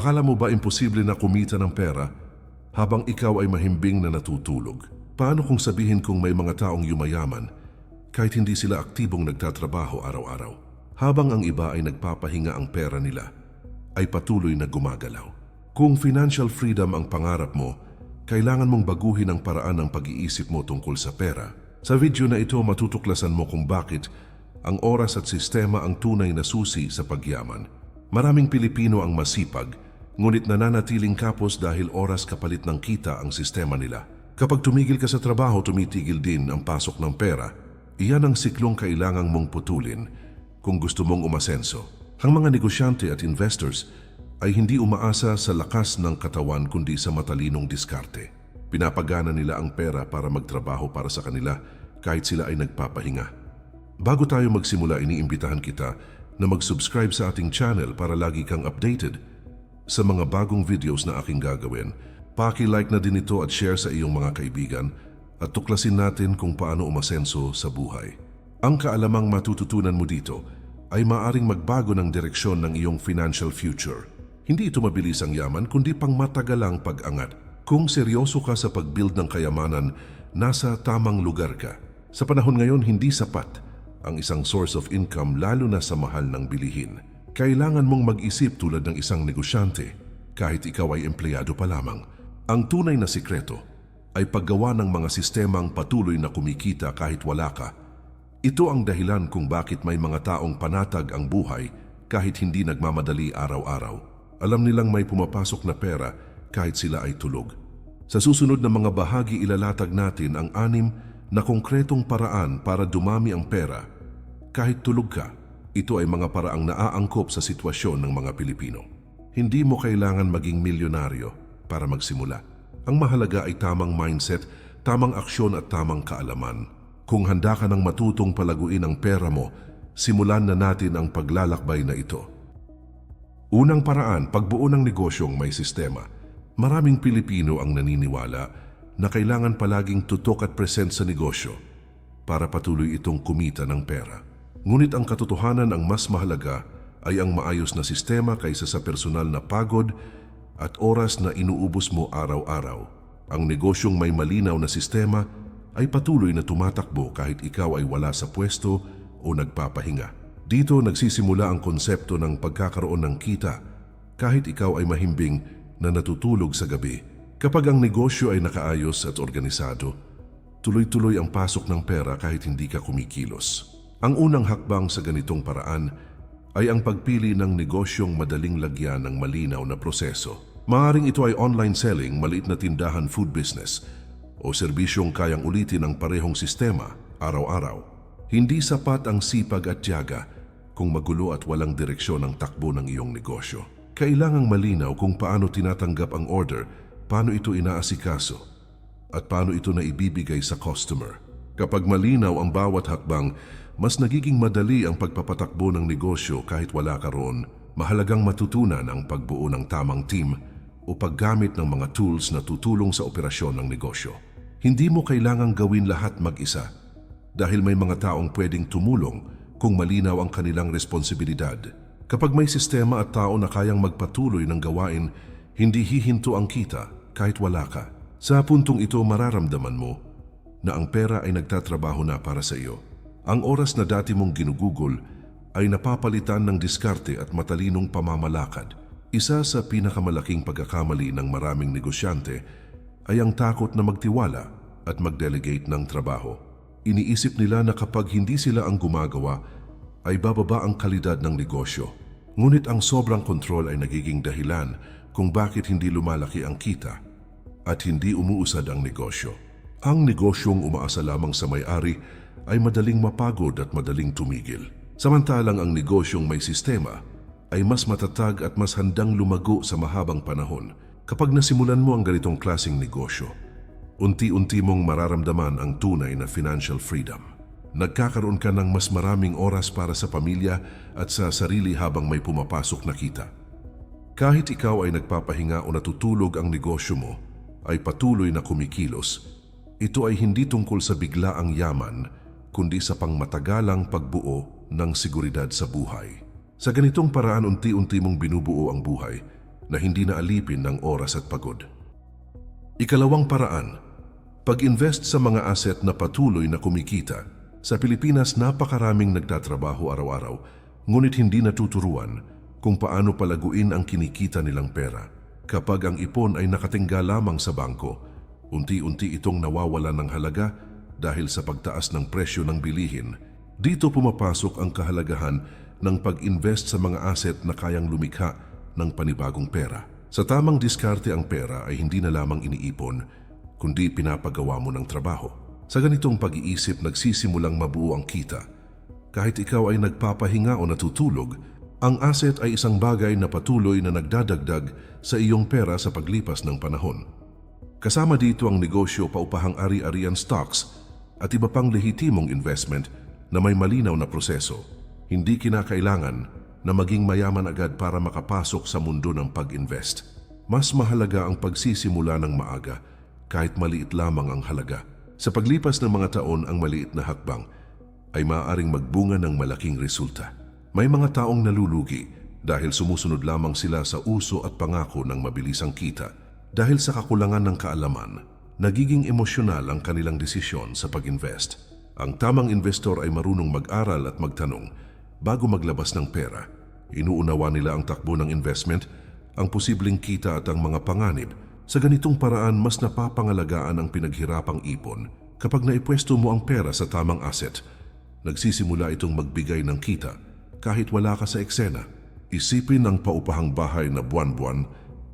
Akala mo ba imposible na kumita ng pera habang ikaw ay mahimbing na natutulog? Paano kung sabihin kong may mga taong yumayaman kahit hindi sila aktibong nagtatrabaho araw-araw? Habang ang iba ay nagpapahinga, ang pera nila ay patuloy na gumagalaw. Kung financial freedom ang pangarap mo, kailangan mong baguhin ang paraan ng pag-iisip mo tungkol sa pera. Sa video na ito, matutuklasan mo kung bakit ang oras at sistema ang tunay na susi sa pagyaman. Maraming Pilipino ang masipag, ngunit nananatiling kapos dahil oras kapalit ng kita ang sistema nila. Kapag tumigil ka sa trabaho, tumitigil din ang pasok ng pera. Iyan ang siklong kailangang mong putulin kung gusto mong umasenso. Ang mga negosyante at investors ay hindi umaasa sa lakas ng katawan kundi sa matalinong diskarte. Pinapagana nila ang pera para magtrabaho para sa kanila kahit sila ay nagpapahinga. Bago tayo magsimula, iniimbitahan kita na mag-subscribe sa ating channel para lagi kang updated sa mga bagong videos na aking gagawin. Paki-like na din ito at share sa iyong mga kaibigan at tuklasin natin kung paano umasenso sa buhay. Ang kaalamang matututunan mo dito ay maaring magbago ng direksyon ng iyong financial future. Hindi ito mabilis ang yaman kundi pangmatagalang pag-angat. Kung seryoso ka sa pag-build ng kayamanan, nasa tamang lugar ka. Sa panahon ngayon, hindi sapat ang isang source of income, lalo na sa mahal ng bilihin. Kailangan mong mag-isip tulad ng isang negosyante kahit ikaw ay empleyado pa lamang. Ang tunay na sikreto ay paggawa ng mga sistemang patuloy na kumikita kahit wala ka. Ito ang dahilan kung bakit may mga taong panatag ang buhay kahit hindi nagmamadali araw-araw. Alam nilang may pumapasok na pera kahit sila ay tulog. Sa susunod na mga bahagi, ilalatag natin ang 6 na konkretong paraan para dumami ang pera kahit tulog ka. Ito ay mga paraang naaangkop sa sitwasyon ng mga Pilipino. Hindi mo kailangan maging milyonaryo para magsimula. Ang mahalaga ay tamang mindset, tamang aksyon at tamang kaalaman. Kung handa ka ng matutong palaguin ang pera mo, simulan na natin ang paglalakbay na ito. Unang paraan, pagbuo ng negosyong may sistema. Maraming Pilipino ang naniniwala na kailangan palaging tutok at present sa negosyo para patuloy itong kumita ng pera. Ngunit ang katotohanan, ang mas mahalaga ay ang maayos na sistema kaysa sa personal na pagod at oras na inuubos mo araw-araw. Ang negosyong may malinaw na sistema ay patuloy na tumatakbo kahit ikaw ay wala sa pwesto o nagpapahinga. Dito nagsisimula ang konsepto ng pagkakaroon ng kita kahit ikaw ay mahimbing na natutulog sa gabi. Kapag ang negosyo ay nakaayos at organisado, tuloy-tuloy ang pasok ng pera kahit hindi ka kumikilos. Ang unang hakbang sa ganitong paraan ay ang pagpili ng negosyong madaling lagyan ng malinaw na proseso. Maaaring ito ay online selling, maliit na tindahan, food business, o serbisyong kayang ulitin ang parehong sistema araw-araw. Hindi sapat ang sipag at tiyaga kung magulo at walang direksyon ang takbo ng iyong negosyo. Kailangang malinaw kung paano tinatanggap ang order, paano ito inaasikaso, at paano ito naibibigay sa customer. Kapag malinaw ang bawat hakbang, mas nagiging madali ang pagpapatakbo ng negosyo kahit wala ka roon. Mahalagang matutunan ang pagbuo ng tamang team o paggamit ng mga tools na tutulong sa operasyon ng negosyo. Hindi mo kailangang gawin lahat mag-isa dahil may mga taong pwedeng tumulong kung malinaw ang kanilang responsibilidad. Kapag may sistema at tao na kayang magpatuloy ng gawain, hindi hihinto ang kita kahit wala ka. Sa puntong ito, mararamdaman mo na ang pera ay nagtatrabaho na para sa iyo. Ang oras na dati mong ginugugol ay napapalitan ng diskarte at matalinong pamamalakad. Isa sa pinakamalaking pagkakamali ng maraming negosyante ay ang takot na magtiwala at mag-delegate ng trabaho. Iniisip nila na kapag hindi sila ang gumagawa, ay bababa ang kalidad ng negosyo. Ngunit ang sobrang kontrol ay nagiging dahilan kung bakit hindi lumalaki ang kita at hindi umuusad ang negosyo. Ang negosyong umaasa lamang sa may-ari ay madaling mapagod at madaling tumigil. Samantalang ang negosyong may sistema ay mas matatag at mas handang lumago sa mahabang panahon. Kapag nasimulan mo ang ganitong klaseng negosyo, unti-unti mong mararamdaman ang tunay na financial freedom. Nagkakaroon ka ng mas maraming oras para sa pamilya at sa sarili habang may pumapasok na kita. Kahit ikaw ay nagpapahinga o natutulog, ang negosyo mo ay patuloy na kumikilos. Ito ay hindi tungkol sa biglaang yaman, kundi sa pangmatagalang pagbuo ng seguridad sa buhay. Sa ganitong paraan, unti-unti mong binubuo ang buhay na hindi naalipin ng oras at pagod. Ikalawang paraan, pag-invest sa mga asset na patuloy na kumikita. Sa Pilipinas, napakaraming nagtatrabaho araw-araw, ngunit hindi natuturuan kung paano palaguin ang kinikita nilang pera. Kapag ang ipon ay nakatingga lamang sa bangko, unti-unti itong nawawala ng halaga dahil sa pagtaas ng presyo ng bilihin. Dito pumapasok ang kahalagahan ng pag-invest sa mga asset na kayang lumikha ng panibagong pera. Sa tamang diskarte, ang pera ay hindi na lamang iniipon, kundi pinapagawa mo ng trabaho. Sa ganitong pag-iisip, nagsisimulang mabuo ang kita. Kahit ikaw ay nagpapahinga o natutulog, ang asset ay isang bagay na patuloy na nagdadagdag sa iyong pera sa paglipas ng panahon. Kasama dito ang negosyo, paupahang ari-arian stocks at iba pang lehitimong investment na may malinaw na proseso. Hindi kinakailangan na maging mayaman agad para makapasok sa mundo ng pag-invest. Mas mahalaga ang pagsisimula ng maaga, kahit maliit lamang ang halaga. Sa paglipas ng mga taon, ang maliit na hakbang ay maaaring magbunga ng malaking resulta. May mga taong nalulugi dahil sumusunod lamang sila sa uso at pangako ng mabilisang kita. Dahil sa kakulangan ng kaalaman, nagiging emosyonal ang kanilang desisyon sa pag-invest. Ang tamang investor ay marunong mag-aral at magtanong bago maglabas ng pera. Inuunawa nila ang takbo ng investment, ang posibleng kita at ang mga panganib. Sa ganitong paraan, mas napapangalagaan ang pinaghirapang ipon. Kapag naipwesto mo ang pera sa tamang asset, nagsisimula itong magbigay ng kita kahit wala ka sa eksena. Isipin ang paupahang bahay na buwan-buwan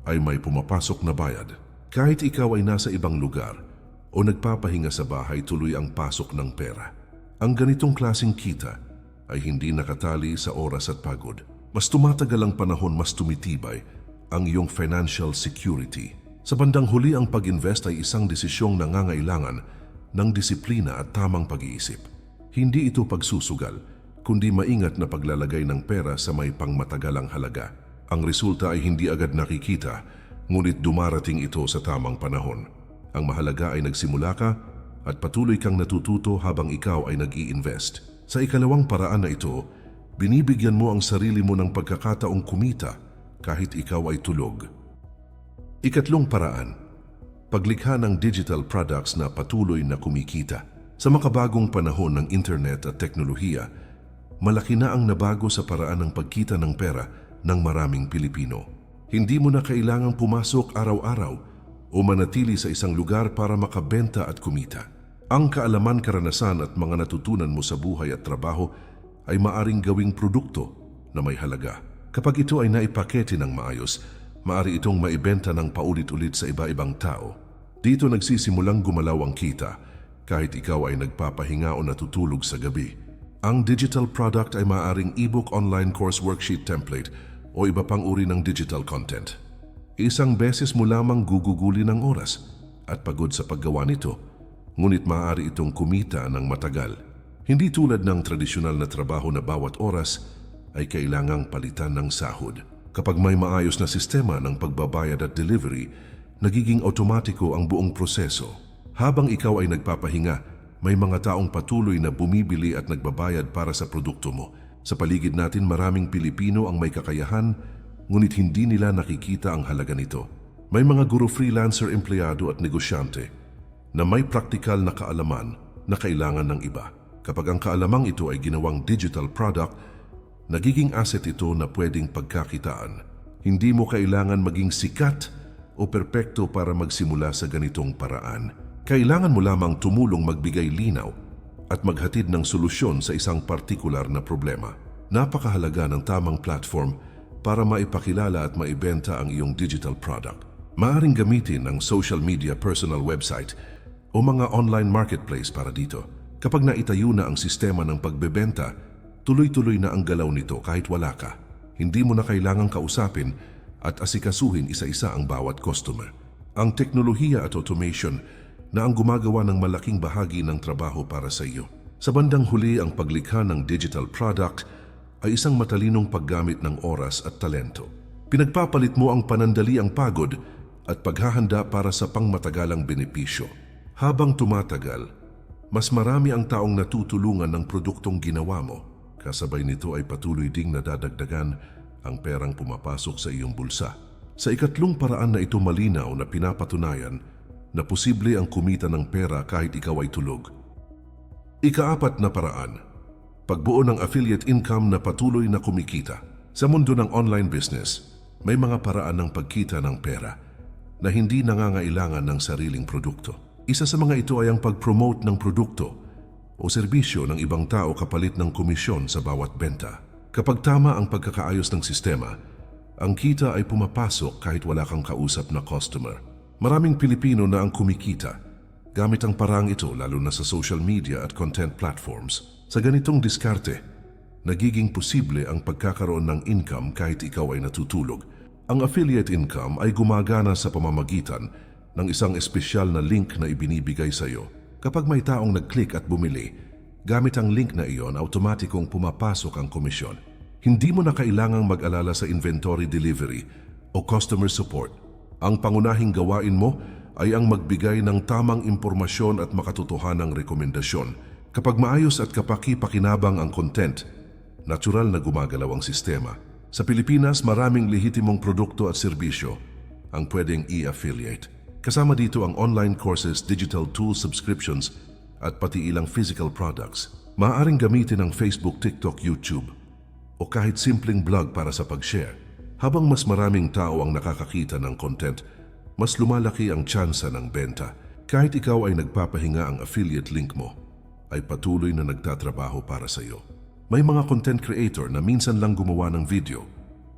ay may pumapasok na bayad. Kahit ikaw ay nasa ibang lugar o nagpapahinga sa bahay, tuloy ang pasok ng pera. Ang ganitong klaseng kita ay hindi nakatali sa oras at pagod. Mas tumatagal ang panahon, mas tumitibay ang iyong financial security. Sa bandang huli, ang pag-invest ay isang desisyong nangangailangan ng disiplina at tamang pag-iisip. Hindi ito pagsusugal, kundi maingat na paglalagay ng pera sa may pangmatagalang halaga. Ang resulta ay hindi agad nakikita, ngunit dumarating ito sa tamang panahon. Ang mahalaga ay nagsimula ka at patuloy kang natututo habang ikaw ay nag-i-invest. Sa ikalawang paraan na ito, binibigyan mo ang sarili mo ng pagkakataong kumita kahit ikaw ay tulog. Ikatlong paraan, paglikha ng digital products na patuloy na kumikita. Sa makabagong panahon ng internet at teknolohiya, malaki na ang nabago sa paraan ng pagkita ng pera ng maraming Pilipino. Hindi mo na kailangang pumasok araw-araw o manatili sa isang lugar para makabenta at kumita. Ang kaalaman, karanasan at mga natutunan mo sa buhay at trabaho ay maaring gawing produkto na may halaga. Kapag ito ay naipakete ng maayos, maaari itong maibenta ng paulit-ulit sa iba-ibang tao. Dito nagsisimulang gumalaw ang kita kahit ikaw ay nagpapahinga o natutulog sa gabi. Ang digital product ay maaaring ebook, online course, worksheet, template o iba pang uri ng digital content. Isang beses mo lamang gugugulin ng oras at pagod sa paggawa nito, ngunit maaari itong kumita ng matagal. Hindi tulad ng tradisyonal na trabaho na bawat oras ay kailangang palitan ng sahod. Kapag may maayos na sistema ng pagbabayad at delivery, nagiging otomatiko ang buong proseso. Habang ikaw ay nagpapahinga, may mga taong patuloy na bumibili at nagbabayad para sa produkto mo. Sa paligid natin, maraming Pilipino ang may kakayahan, ngunit hindi nila nakikita ang halaga nito. May mga guro, freelancer, empleyado at negosyante na may praktikal na kaalaman na kailangan ng iba. Kapag ang kaalamang ito ay ginawang digital product, nagiging asset ito na pwedeng pagkakitaan. Hindi mo kailangan maging sikat o perpekto para magsimula sa ganitong paraan. Kailangan mo lamang tumulong, magbigay linaw at maghatid ng solusyon sa isang partikular na problema. Napakahalaga ng tamang platform para maipakilala at maibenta ang iyong digital product. Maaaring gamitin ang social media, personal website o mga online marketplace para dito. Kapag naitayo na ang sistema ng pagbebenta, tuloy-tuloy na ang galaw nito kahit wala ka. Hindi mo na kailangang kausapin at asikasuhin isa-isa ang bawat customer. Ang teknolohiya at automation na ang gumagawa ng malaking bahagi ng trabaho para sa iyo. Sa bandang huli, ang paglikha ng digital product ay isang matalinong paggamit ng oras at talento. Pinagpapalit mo ang panandaliang pagod at paghahanda para sa pangmatagalang benepisyo. Habang tumatagal, mas marami ang taong natutulungan ng produktong ginawa mo. Kasabay nito ay patuloy ding nadadagdagan ang perang pumapasok sa iyong bulsa. Sa ikatlong paraan na ito malinaw na pinapatunayan na posible ang kumita ng pera kahit ikaw ay tulog. Ikaapat na paraan, pagbuo ng affiliate income na patuloy na kumikita. Sa mundo ng online business, may mga paraan ng pagkita ng pera na hindi nangangailangan ng sariling produkto. Isa sa mga ito ay ang pag-promote ng produkto o serbisyo ng ibang tao kapalit ng komisyon sa bawat benta. Kapag tama ang pagkakaayos ng sistema, ang kita ay pumapasok kahit wala kang kausap na customer. Maraming Pilipino na ang kumikita gamit ang parang ito lalo na sa social media at content platforms. Sa ganitong diskarte, nagiging posible ang pagkakaroon ng income kahit ikaw ay natutulog. Ang affiliate income ay gumagana sa pamamagitan ng isang espesyal na link na ibinibigay sa iyo. Kapag may taong nag-click at bumili, gamit ang link na iyon, automatikong pumapasok ang komisyon. Hindi mo na kailangang mag-alala sa inventory delivery o customer support. Ang pangunahing gawain mo ay ang magbigay ng tamang impormasyon at makatotohanang rekomendasyon. Kapag maayos at kapaki-pakinabang ang content, natural na gumagalaw ang sistema. Sa Pilipinas, maraming lehitimong produkto at serbisyo ang pwedeng i-affiliate. Kasama dito ang online courses, digital tools, subscriptions, at pati ilang physical products. Maaaring gamitin ang Facebook, TikTok, YouTube, o kahit simpleng blog para sa pag-share. Habang mas maraming tao ang nakakakita ng content, mas lumalaki ang tsansa ng benta. Kahit ikaw ay nagpapahinga, ang affiliate link mo ay patuloy na nagtatrabaho para sa iyo. May mga content creator na minsan lang gumawa ng video,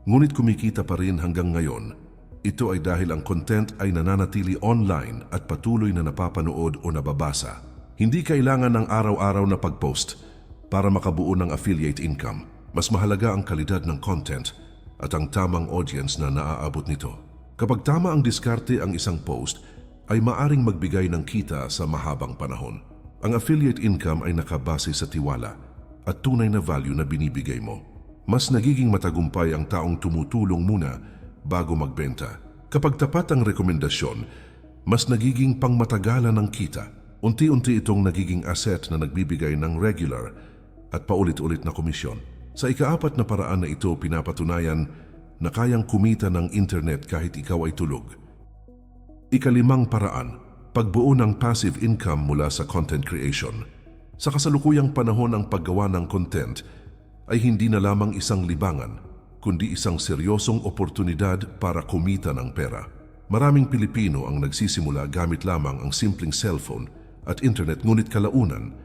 ngunit kumikita pa rin hanggang ngayon. Ito ay dahil ang content ay nananatili online at patuloy na napapanood o nababasa. Hindi kailangan ng araw-araw na pag-post para makabuo ng affiliate income. Mas mahalaga ang kalidad ng content at ang tamang audience na naaabot nito. Kapag tama ang diskarte, ang isang post ay maaring magbigay ng kita sa mahabang panahon. Ang affiliate income ay nakabase sa tiwala at tunay na value na binibigay mo. Mas nagiging matagumpay ang taong tumutulong muna bago magbenta. Kapag tapat ang rekomendasyon, mas nagiging pangmatagalan ng kita. Unti-unti itong nagiging asset na nagbibigay ng regular at paulit-ulit na komisyon. Sa ikaapat na paraan na ito, pinapatunayan na kayang kumita ng internet kahit ikaw ay tulog. Ikalimang paraan, pagbuo ng passive income mula sa content creation. Sa kasalukuyang panahon, ang paggawa ng content ay hindi na lamang isang libangan, kundi isang seryosong oportunidad para kumita ng pera. Maraming Pilipino ang nagsisimula gamit lamang ang simpleng cellphone at internet, ngunit kalaunan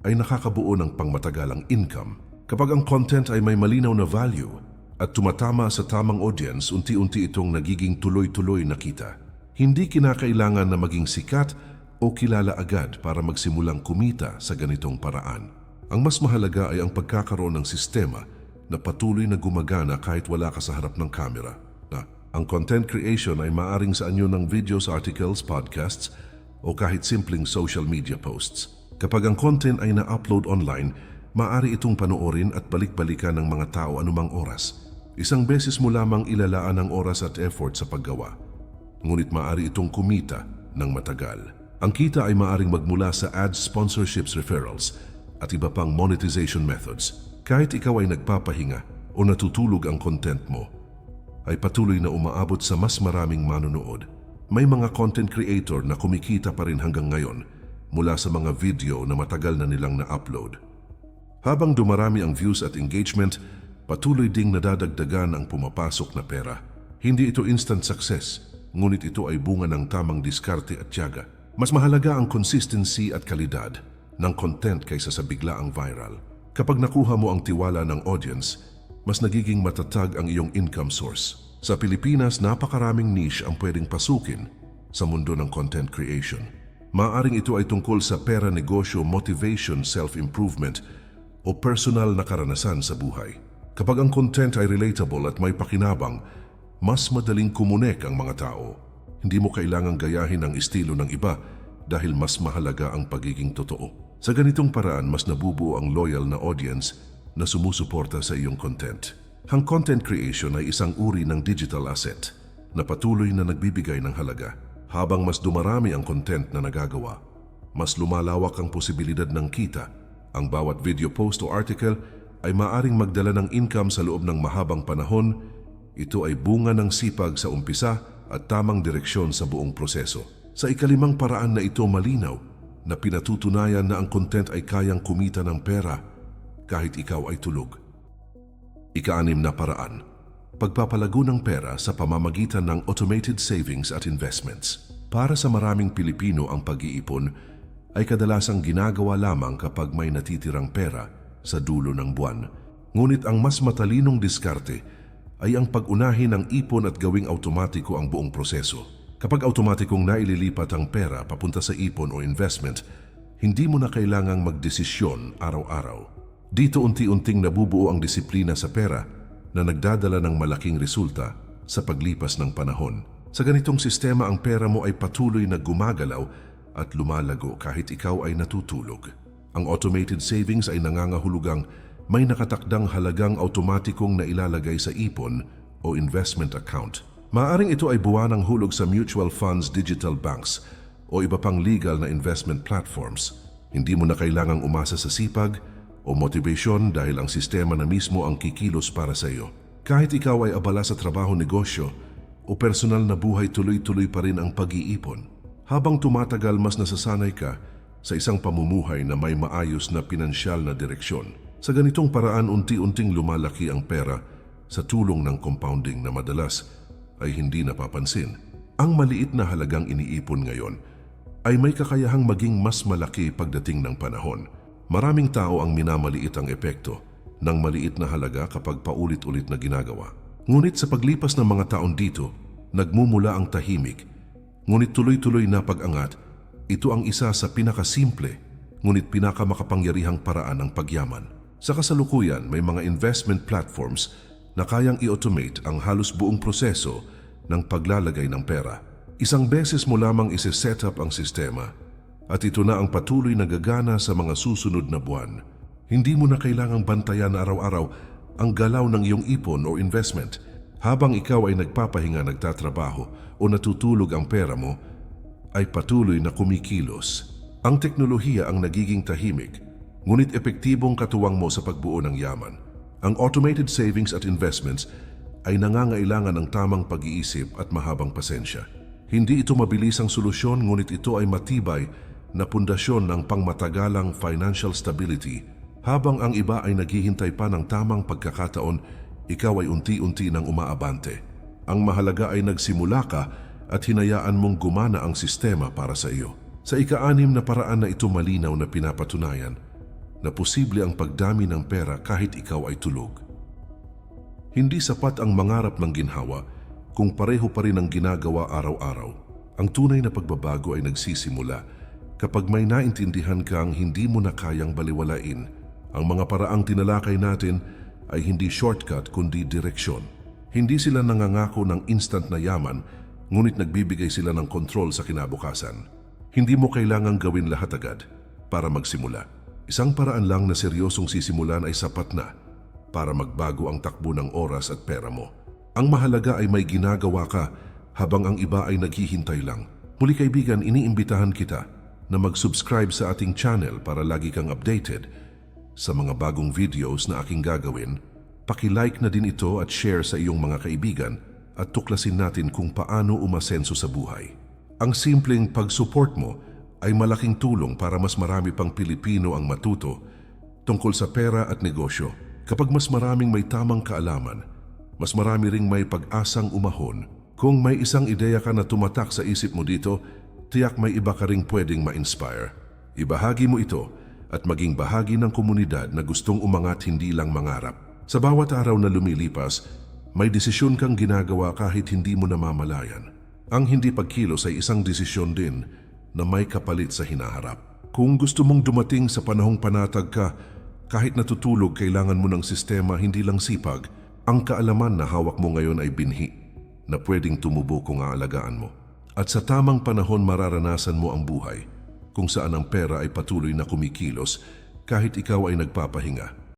ay nakakabuo ng pangmatagalang income. Kapag ang content ay may malinaw na value at tumatama sa tamang audience, unti-unti itong nagiging tuloy-tuloy na kita. Hindi kinakailangan na maging sikat o kilala agad para magsimulang kumita sa ganitong paraan. Ang mas mahalaga ay ang pagkakaroon ng sistema na patuloy na gumagana kahit wala ka sa harap ng camera. Ang content creation ay maaring sa anyo ng videos, articles, podcasts, o kahit simpleng social media posts. Kapag ang content ay na-upload online, maaari itong panoorin at balik-balikan ng mga tao anumang oras. Isang beses mo lamang ilalaan ang oras at effort sa paggawa, ngunit maaari itong kumita ng matagal. Ang kita ay maaring magmula sa ads, sponsorships, referrals, at iba pang monetization methods. Kahit ikaw ay nagpapahinga o natutulog, ang content mo ay patuloy na umaabot sa mas maraming manonood. May mga content creator na kumikita pa rin hanggang ngayon mula sa mga video na matagal na nilang na-upload. Habang dumarami ang views at engagement, patuloy ding nadadagdagan ang pumapasok na pera. Hindi ito instant success, ngunit ito ay bunga ng tamang diskarte at tiyaga. Mas mahalaga ang consistency at kalidad ng content kaysa sa biglaang viral. Kapag nakuha mo ang tiwala ng audience, mas nagiging matatag ang iyong income source. Sa Pilipinas, napakaraming niche ang pwedeng pasukin sa mundo ng content creation. Maaring ito ay tungkol sa pera, negosyo, motivation, self-improvement, o personal na karanasan sa buhay. Kapag ang content ay relatable at may pakinabang, mas madaling kumunek ang mga tao. Hindi mo kailangang gayahin ang estilo ng iba dahil mas mahalaga ang pagiging totoo. Sa ganitong paraan, mas nabubuo ang loyal na audience na sumusuporta sa iyong content. Ang content creation ay isang uri ng digital asset na patuloy na nagbibigay ng halaga. Habang mas dumarami ang content na nagagawa, mas lumalawak ang posibilidad ng kita. Ang bawat video post o article ay maaring magdala ng income sa loob ng mahabang panahon. Ito ay bunga ng sipag sa umpisa at tamang direksyon sa buong proseso. Sa ikalimang paraan na ito malinaw na pinatutunayan na ang content ay kayang kumita ng pera kahit ikaw ay tulog. Ika-anim na paraan, pagpapalago ng pera sa pamamagitan ng automated savings at investments. Para sa maraming Pilipino ang pag-iipon ay kadalasang ginagawa lamang kapag may natitirang pera sa dulo ng buwan. Ngunit ang mas matalinong diskarte ay ang pag-unahin ng ipon at gawing automatiko ang buong proseso. Kapag automatikong naililipat ang pera papunta sa ipon o investment, hindi mo na kailangang magdesisyon araw-araw. Dito unti-unting nabubuo ang disiplina sa pera na nagdadala ng malaking resulta sa paglipas ng panahon. Sa ganitong sistema, ang pera mo ay patuloy na gumagalaw at lumalago kahit ikaw ay natutulog. Ang automated savings ay nangangahulugang may nakatakdang halagang automatikong na ilalagay sa ipon o investment account. Maaring ito ay buwanang hulog sa mutual funds, digital banks o iba pang legal na investment platforms. Hindi mo na kailangang umasa sa sipag o motivation dahil ang sistema na mismo ang kikilos para sa iyo. Kahit ikaw ay abala sa trabaho, negosyo o personal na buhay, tuloy-tuloy pa rin ang pag-iipon. Habang tumatagal, mas nasasanay ka sa isang pamumuhay na may maayos na pinansyal na direksyon. Sa ganitong paraan, unti-unting lumalaki ang pera sa tulong ng compounding na madalas ay hindi napapansin. Ang maliit na halagang iniipon ngayon ay may kakayahang maging mas malaki pagdating ng panahon. Maraming tao ang minamaliit ang epekto ng maliit na halaga kapag paulit-ulit na ginagawa. Ngunit sa paglipas ng mga taon dito, nagmumula ang tahimik. Ngunit tuloy-tuloy na pag-angat, ito ang isa sa pinakasimple ngunit pinakamakapangyarihang paraan ng pagyaman. Sa kasalukuyan, may mga investment platforms na kayang i-automate ang halos buong proseso ng paglalagay ng pera. Isang beses mo lamang isi-set up ang sistema at ito na ang patuloy na gagana sa mga susunod na buwan. Hindi mo na kailangang bantayan araw-araw ang galaw ng iyong ipon o investment. Habang ikaw ay nagpapahinga, nagtatrabaho o natutulog, ang pera mo ay patuloy na kumikilos. Ang teknolohiya ang nagiging tahimik, ngunit epektibong katuwang mo sa pagbuo ng yaman. Ang automated savings at investments ay nangangailangan ng tamang pag-iisip at mahabang pasensya. Hindi ito mabilisang solusyon, ngunit ito ay matibay na pundasyon ng pangmatagalang financial stability. Habang ang iba ay naghihintay pa ng tamang pagkakataon, ikaw ay unti-unti nang umaabante. Ang mahalaga ay nagsimula ka at hinayaan mong gumana ang sistema para sa iyo. Sa ika-anim na paraan na ito, malinaw na pinapatunayan na posible ang pagdami ng pera kahit ikaw ay tulog. Hindi sapat ang mangarap ng ginhawa kung pareho pa rin ang ginagawa araw-araw. Ang tunay na pagbabago ay nagsisimula kapag may naintindihan kang hindi mo na kayang baliwalain. Ang mga paraang tinalakay natin ay hindi shortcut kundi direksyon. Hindi sila nangangako ng instant na yaman, ngunit nagbibigay sila ng kontrol sa kinabukasan. Hindi mo kailangang gawin lahat agad para magsimula. Isang paraan lang na seryosong sisimulan ay sapat na para magbago ang takbo ng oras at pera mo. Ang mahalaga ay may ginagawa ka habang ang iba ay naghihintay lang. Muli kaibigan, iniimbitahan kita na mag-subscribe sa ating channel para lagi kang updated sa mga bagong videos na aking gagawin. Paki-like na din ito at share sa iyong mga kaibigan at tuklasin natin kung paano umasenso sa buhay. Ang simpleng pag-support mo ay malaking tulong para mas marami pang Pilipino ang matuto tungkol sa pera at negosyo. Kapag mas maraming may tamang kaalaman, mas marami ring may pag-asang umahon. Kung may isang ideya ka na tumatak sa isip mo dito, tiyak may iba ka ring pwedeng ma-inspire. Ibahagi mo ito at maging bahagi ng komunidad na gustong umangat, hindi lang mangarap. Sa bawat araw na lumilipas, may desisyon kang ginagawa kahit hindi mo namamalayan. Ang hindi pagkilos ay isang desisyon din na may kapalit sa hinaharap. Kung gusto mong dumating sa panahong panatag ka, kahit natutulog, kailangan mo ng sistema, hindi lang sipag. Ang kaalaman na hawak mo ngayon ay binhi na pwedeng tumubo kung aalagaan mo. At sa tamang panahon, mararanasan mo ang buhay kung saan ang pera ay patuloy na kumikilos kahit ikaw ay nagpapahinga.